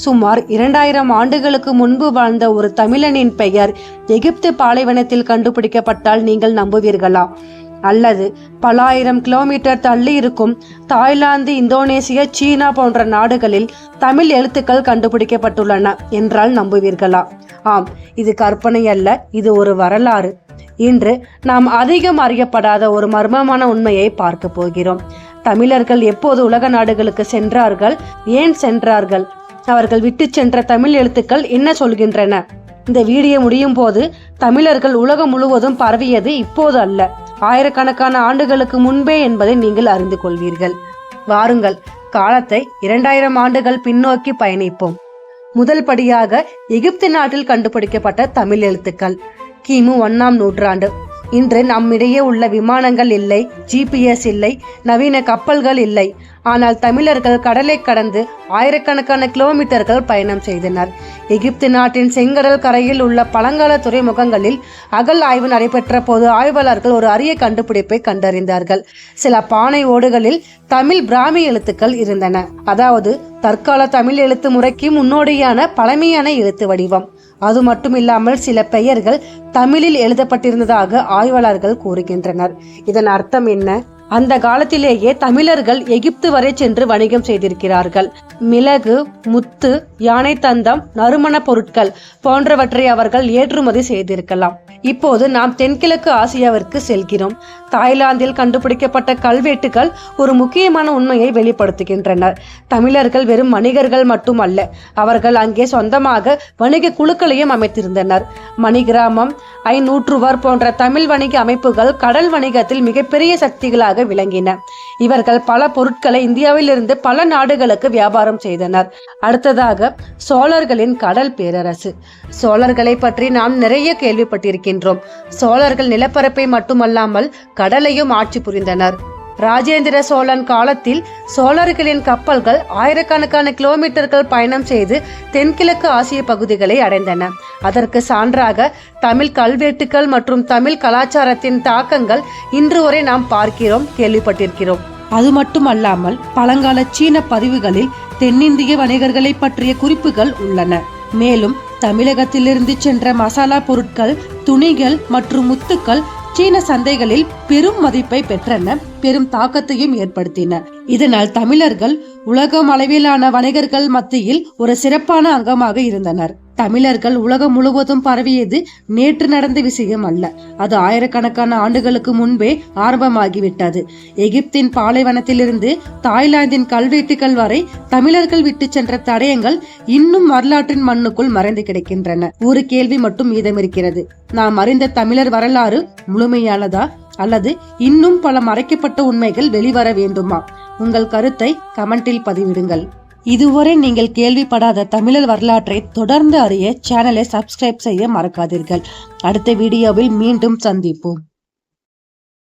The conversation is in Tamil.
சுமார் 2000 ஆண்டுகளுக்கு முன்பு வாழ்ந்த ஒரு தமிழனின் பெயர் எகிப்து பாலைவனத்தில் கண்டுபிடிக்கப்பட்டால் நீங்கள் நம்புவீர்களா? அல்லது பல ஆயிரம் கிலோமீட்டர் தள்ளி இருக்கும் தாய்லாந்து, இந்தோனேசியா, சீனா போன்ற நாடுகளில் தமிழ் எழுத்துக்கள் கண்டுபிடிக்கப்பட்டுள்ளன என்றால் நம்புவீர்களா? ஆம், இது கற்பனை அல்ல, இது ஒரு வரலாறு. இன்று நாம் அதிகம் அறியப்படாத ஒரு மர்மமான உண்மையை பார்க்க போகிறோம். தமிழர்கள் எப்போது உலக நாடுகளுக்கு சென்றார்கள்? ஏன் சென்றார்கள்? அவர்கள் விட்டு சென்ற தமிழ் எழுத்துக்கள் என்ன சொல்கின்றன? இந்த வீடியோ முடியும் போது தமிழர்கள் உலகம் முழுவதும் பரவியது இப்போது அல்ல, ஆயிரக்கணக்கான ஆண்டுகளுக்கு முன்பே என்பதை நீங்கள் அறிந்து கொள்வீர்கள். வாருங்கள், காலத்தை 2000 ஆண்டுகள் பின்னோக்கி பயணிப்போம். முதல் படியாக எகிப்து நாட்டில் கண்டுபிடிக்கப்பட்ட தமிழ் எழுத்துக்கள். கிமு 1ஆம் நூற்றாண்டு. இன்று நம்மிடையே உள்ள விமானங்கள் இல்லை, GPS இல்லை, நவீன கப்பல்கள் இல்லை. ஆனால் தமிழர்கள் கடலை கடந்து ஆயிரக்கணக்கான கிலோமீட்டர்கள் பயணம் செய்தனர். எகிப்து நாட்டின் செங்கடல் கரையில் உள்ள பழங்கால துறைமுகங்களில் அகல் ஆய்வு நடைபெற்ற போது ஆய்வாளர்கள் ஒரு அரிய கண்டுபிடிப்பை கண்டறிந்தார்கள். சில பானை ஓடுகளில் தமிழ் பிராமி எழுத்துக்கள் இருந்தன. அதாவது தற்கால தமிழ் எழுத்து முறைக்கு முன்னோடியான பழமையான எழுத்து வடிவம். அது மட்டுமில்லாமல் சில பெயர்கள் தமிழில் எழுதப்பட்டிருந்ததாக ஆய்வாளர்கள் கூறுகின்றனர். இதன் அர்த்தம் என்ன? அந்த காலத்திலேயே தமிழர்கள் எகிப்து வரை சென்று வணிகம் செய்திருக்கிறார்கள். மிளகு, முத்து, யானை தந்தம், நறுமண பொருட்கள் போன்றவற்றை அவர்கள் ஏற்றுமதி செய்திருக்கலாம். இப்போது நாம் தென்கிழக்கு ஆசியாவிற்கு செல்கிறோம். தாய்லாந்தில் கண்டுபிடிக்கப்பட்ட கல்வெட்டுகள் ஒரு முக்கியமான உண்மையை வெளிப்படுத்துகின்றனர். தமிழர்கள் வெறும் வணிகர்கள் மட்டுமல்ல, அவர்கள் அங்கே சொந்தமாக வணிக குழுக்களையும் அமைத்திருந்தனர். மணிகிராமம், ஐநூற்றுவர் போன்ற தமிழ் வணிக அமைப்புகள் கடல் வணிகத்தில் மிகப்பெரிய சக்திகளாக விளங்கின. இவர்கள் பல பொருட்களை இந்தியாவிலிருந்து பல நாடுகளுக்கு வியாபாரம் செய்தனர். அடுத்ததாக சோழர்களின் கடல் பேரரசு. சோழர்களை பற்றி நாம் நிறைய கேள்விப்பட்டிருக்கின்றோம். சோழர்கள் நிலப்பரப்பை மட்டுமல்லாமல் கடலையும் ஆட்சி புரிந்தனர். ராஜேந்திர சோழன் காலத்தில் சோழர்களின் கப்பல்கள் ஆயிரக்கணக்கான கிலோமீட்டர்கள் பயணம் செய்து தென்கிழக்கு ஆசிய பகுதிகளை அடைந்தன. அதற்கு சான்றாக தமிழ் கல்வெட்டுக்கள் மற்றும் தமிழ் கலாச்சாரத்தின் தாக்கங்கள் இன்று வரை நாம் பார்க்கிறோம், கேள்விப்பட்டிருக்கிறோம். அது மட்டுமல்லாமல் பழங்கால சீன பதிவுகளில் தென்னிந்திய வணிகர்களை பற்றிய குறிப்புகள் உள்ளன. மேலும் தமிழகத்திலிருந்து சென்ற மசாலா பொருட்கள், துணிகள் மற்றும் முத்துக்கள் சீன சந்தைகளில் பெரும் மதிப்பை பெற்றன, பெரும் தாக்கத்தையும் ஏற்படுத்தின. இதனால் தமிழர்கள் உலகம் அளவிலான வணிகர்கள் மத்தியில் ஒரு சிறப்பான அங்கமாக இருந்தனர். தமிழர்கள் உலகம் முழுவதும் பரவியது நேற்று நடந்த விஷயம் அல்ல, அது ஆயிரக்கணக்கான ஆண்டுகளுக்கு முன்பே ஆரம்பமாகிவிட்டது. எகிப்தின் பாலைவனத்திலிருந்து தாய்லாந்தின் கல்வெட்டுகள் வரை தமிழர்கள் விட்டு சென்ற தடயங்கள் இன்னும் வரலாற்றின் மண்ணுக்குள் மறைந்து கிடக்கின்றன. ஒரு கேள்வி மட்டும் மீதமிருக்கிறது. நாம் அறிந்த தமிழர் வரலாறு முழுமையானதா அல்லது இன்னும் பல மறைக்கப்பட்ட உண்மைகள் வெளிவர வேண்டுமா? உங்கள் கருத்தை கமெண்டில் பதிவிடுங்கள். இதுவரை நீங்கள் கேள்விப்படாத தமிழர் வரலாற்றை தொடர்ந்து அறிய சேனலை சப்ஸ்கிரைப் செய்ய மறக்காதீர்கள். அடுத்த வீடியோவில் மீண்டும் சந்திப்போம்.